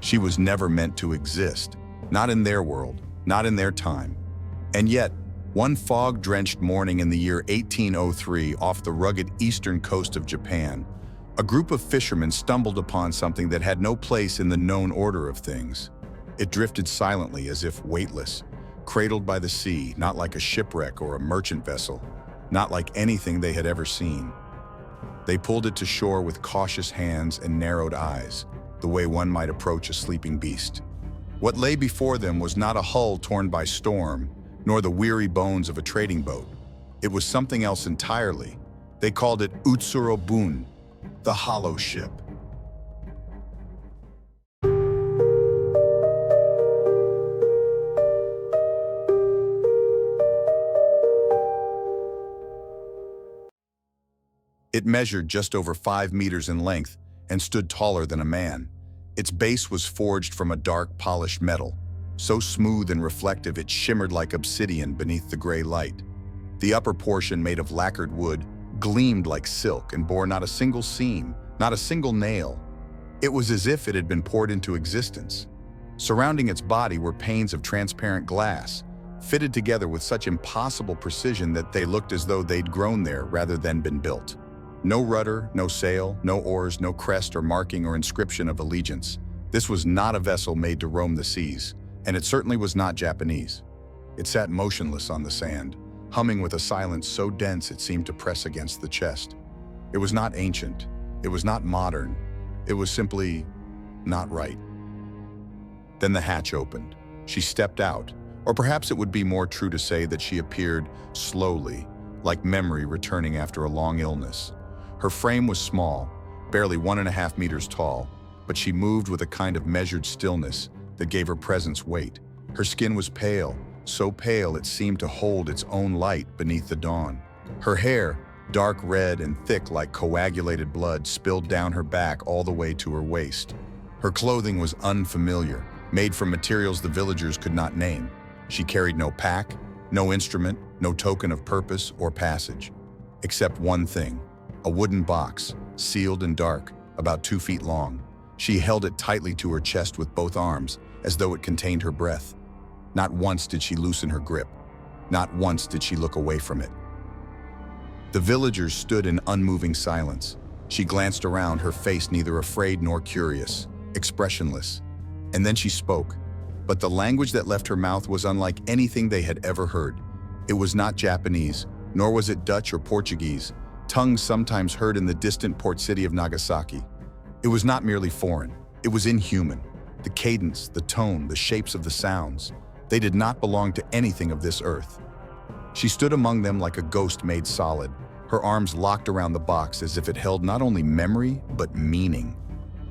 She was never meant to exist, not in their world, not in their time. And yet, one fog-drenched morning in the year 1803 off the rugged eastern coast of Japan, a group of fishermen stumbled upon something that had no place in the known order of things. It drifted silently as if weightless, cradled by the sea, not like a shipwreck or a merchant vessel, not like anything they had ever seen. They pulled it to shore with cautious hands and narrowed eyes, the way one might approach a sleeping beast. What lay before them was not a hull torn by storm, nor the weary bones of a trading boat. It was something else entirely. They called it Utsuro-bune, the hollow ship. It measured just over 5 meters in length and stood taller than a man. Its base was forged from a dark, polished metal, so smooth and reflective it shimmered like obsidian beneath the gray light. The upper portion, made of lacquered wood, gleamed like silk and bore not a single seam, not a single nail. It was as if it had been poured into existence. Surrounding its body were panes of transparent glass, fitted together with such impossible precision that they looked as though they'd grown there rather than been built. No rudder, no sail, no oars, no crest or marking or inscription of allegiance. This was not a vessel made to roam the seas, and it certainly was not Japanese. It sat motionless on the sand, humming with a silence so dense it seemed to press against the chest. It was not ancient, it was not modern, it was simply not right. Then the hatch opened. She stepped out, or perhaps it would be more true to say that she appeared slowly, like memory returning after a long illness. Her frame was small, barely 1.5 meters tall, but she moved with a kind of measured stillness that gave her presence weight. Her skin was pale, so pale it seemed to hold its own light beneath the dawn. Her hair, dark red and thick like coagulated blood, spilled down her back all the way to her waist. Her clothing was unfamiliar, made from materials the villagers could not name. She carried no pack, no instrument, no token of purpose or passage, except one thing, a wooden box, sealed and dark, about 2 feet long. She held it tightly to her chest with both arms, as though it contained her breath. Not once did she loosen her grip. Not once did she look away from it. The villagers stood in unmoving silence. She glanced around, her face neither afraid nor curious, expressionless. And then she spoke. But the language that left her mouth was unlike anything they had ever heard. It was not Japanese, nor was it Dutch or Portuguese, tongues sometimes heard in the distant port city of Nagasaki. It was not merely foreign, it was inhuman. The cadence, the tone, the shapes of the sounds, they did not belong to anything of this earth. She stood among them like a ghost made solid, her arms locked around the box as if it held not only memory, but meaning.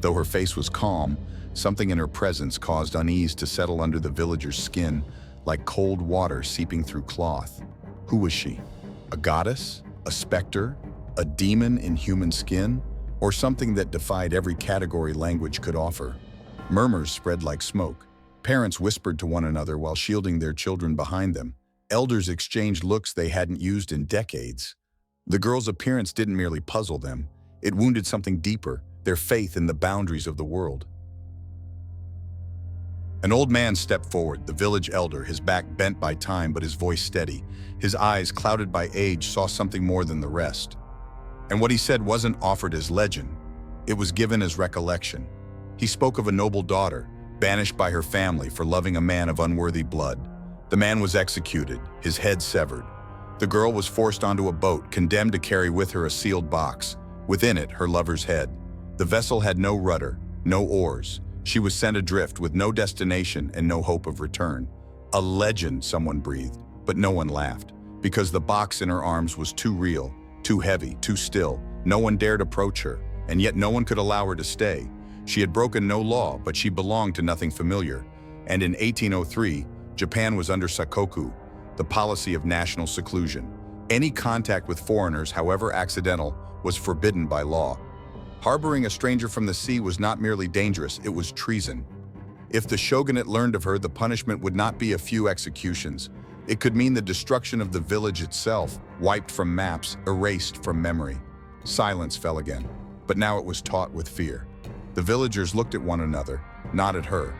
Though her face was calm, something in her presence caused unease to settle under the villager's skin, like cold water seeping through cloth. Who was she? A goddess? A specter? A demon in human skin? Or something that defied every category language could offer? Murmurs spread like smoke. Parents whispered to one another while shielding their children behind them. Elders exchanged looks they hadn't used in decades. The girl's appearance didn't merely puzzle them. It wounded something deeper, their faith in the boundaries of the world. An old man stepped forward, the village elder, his back bent by time but his voice steady. His eyes, clouded by age, saw something more than the rest. And what he said wasn't offered as legend. It was given as recollection. He spoke of a noble daughter, banished by her family for loving a man of unworthy blood. The man was executed, his head severed. The girl was forced onto a boat, condemned to carry with her a sealed box. Within it, her lover's head. The vessel had no rudder, no oars. She was sent adrift with no destination and no hope of return. A legend, someone breathed, but no one laughed, because the box in her arms was too real, too heavy, too still. No one dared approach her, and yet no one could allow her to stay. She had broken no law, but she belonged to nothing familiar. And in 1803, Japan was under sakoku, the policy of national seclusion. Any contact with foreigners, however accidental, was forbidden by law. Harboring a stranger from the sea was not merely dangerous, it was treason. If the shogunate learned of her, the punishment would not be a few executions. It could mean the destruction of the village itself, wiped from maps, erased from memory. Silence fell again, but now it was taut with fear. The villagers looked at one another, not at her.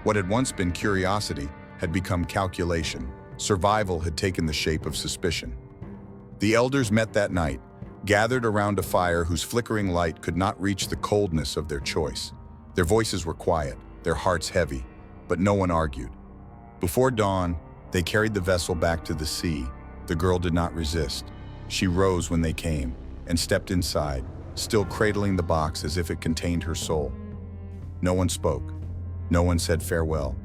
What had once been curiosity had become calculation. Survival had taken the shape of suspicion. The elders met that night, gathered around a fire whose flickering light could not reach the coldness of their choice. Their voices were quiet, their hearts heavy, but no one argued. Before dawn, they carried the vessel back to the sea. The girl did not resist. She rose when they came and stepped inside, still cradling the box as if it contained her soul. No one spoke. No one said farewell.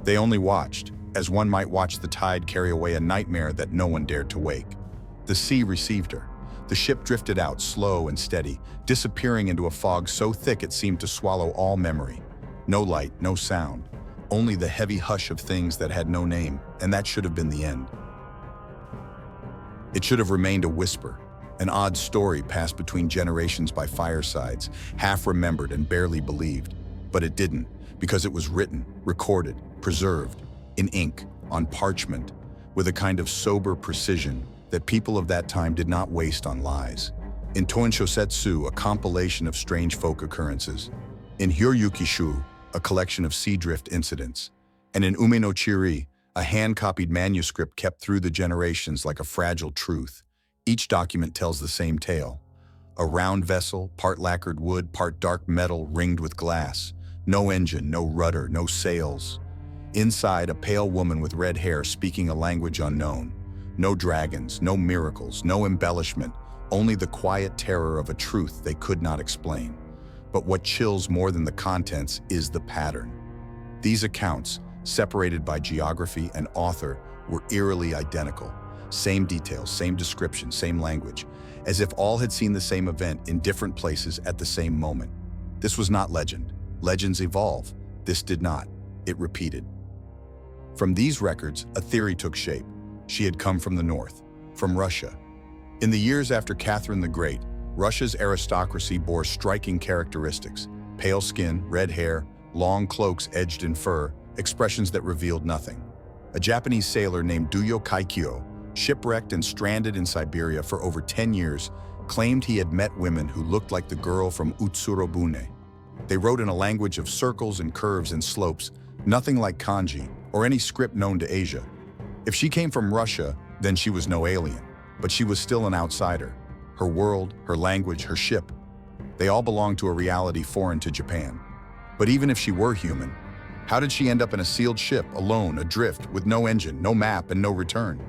They only watched, as one might watch the tide carry away a nightmare that no one dared to wake. The sea received her. The ship drifted out, slow and steady, disappearing into a fog so thick it seemed to swallow all memory. No light, no sound, only the heavy hush of things that had no name, and that should have been the end. It should have remained a whisper, an odd story passed between generations by firesides, half remembered and barely believed. But it didn't, because it was written, recorded, preserved, in ink, on parchment, with a kind of sober precision that people of that time did not waste on lies. In Toinshōsetsu, a compilation of strange folk occurrences. In Hyoryukishu, a collection of sea drift incidents. And in Ume no Chiri, a hand-copied manuscript kept through the generations like a fragile truth. Each document tells the same tale. A round vessel, part lacquered wood, part dark metal ringed with glass. No engine, no rudder, no sails. Inside, a pale woman with red hair speaking a language unknown. No dragons, no miracles, no embellishment, only the quiet terror of a truth they could not explain. But what chills more than the contents is the pattern. These accounts, separated by geography and author, were eerily identical. Same details, same description, same language, as if all had seen the same event in different places at the same moment. This was not legend. Legends evolve. This did not. It repeated. From these records, a theory took shape. She had come from the north, from Russia. In the years after Catherine the Great, Russia's aristocracy bore striking characteristics: pale skin, red hair, long cloaks edged in fur, expressions that revealed nothing. A Japanese sailor named Duyo Kaikyo, shipwrecked and stranded in Siberia for over 10 years, claimed he had met women who looked like the girl from Utsuro-bune. They wrote in a language of circles and curves and slopes, nothing like kanji or any script known to Asia. If she came from Russia, then she was no alien, but she was still an outsider. Her world, her language, her ship, they all belonged to a reality foreign to Japan. But even if she were human, how did she end up in a sealed ship, alone, adrift, with no engine, no map, and no return?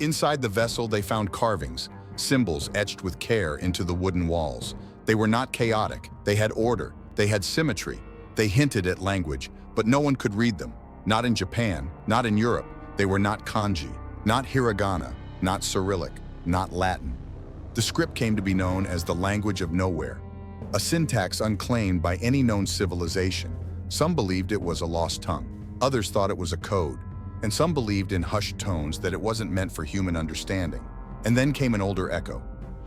Inside the vessel, they found carvings, symbols etched with care into the wooden walls. They were not chaotic. They had order. They had symmetry. They hinted at language, but no one could read them. Not in Japan, not in Europe. They were not kanji, not hiragana, not Cyrillic, not Latin. The script came to be known as the language of nowhere, a syntax unclaimed by any known civilization. Some believed it was a lost tongue. Others thought it was a code. And some believed in hushed tones that it wasn't meant for human understanding. And then came an older echo.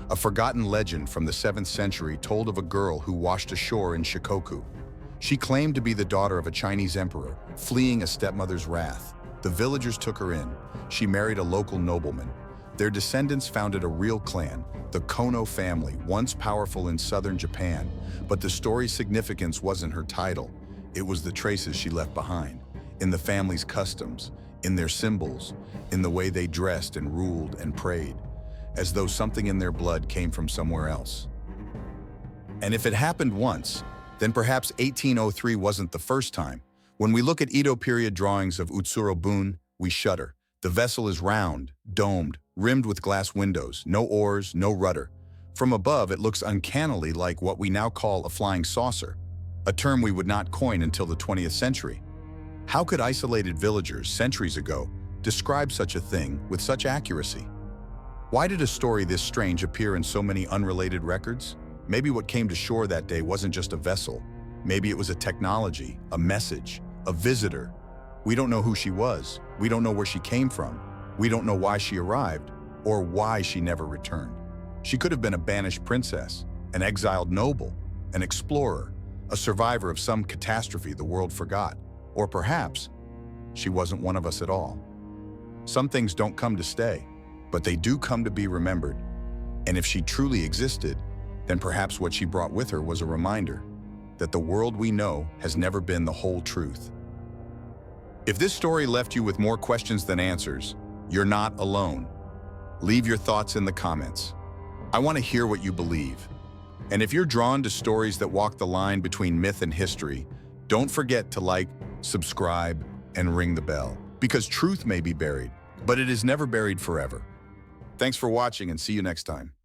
A forgotten legend from the 7th century told of a girl who washed ashore in Shikoku. She claimed to be the daughter of a Chinese emperor, fleeing a stepmother's wrath. The villagers took her in. She married a local nobleman. Their descendants founded a real clan, the Kono family, once powerful in southern Japan. But the story's significance wasn't her title. It was the traces she left behind, in the family's customs, in their symbols, in the way they dressed and ruled and prayed, as though something in their blood came from somewhere else. And if it happened once, then perhaps 1803 wasn't the first time. When we look at Edo period drawings of Utsuro-bune, we shudder. The vessel is round, domed, rimmed with glass windows, no oars, no rudder. From above, it looks uncannily like what we now call a flying saucer, a term we would not coin until the 20th century. How could isolated villagers centuries ago describe such a thing with such accuracy? Why did a story this strange appear in so many unrelated records? Maybe what came to shore that day wasn't just a vessel. Maybe it was a technology, a message, a visitor. We don't know who she was. We don't know where she came from. We don't know why she arrived or why she never returned. She could have been a banished princess, an exiled noble, an explorer, a survivor of some catastrophe the world forgot. Or perhaps she wasn't one of us at all. Some things don't come to stay, but they do come to be remembered. And if she truly existed, then perhaps what she brought with her was a reminder that the world we know has never been the whole truth. If this story left you with more questions than answers, you're not alone. Leave your thoughts in the comments. I want to hear what you believe. And if you're drawn to stories that walk the line between myth and history, don't forget to like, subscribe, and ring the bell. Because truth may be buried, but it is never buried forever. Thanks for watching and see you next time.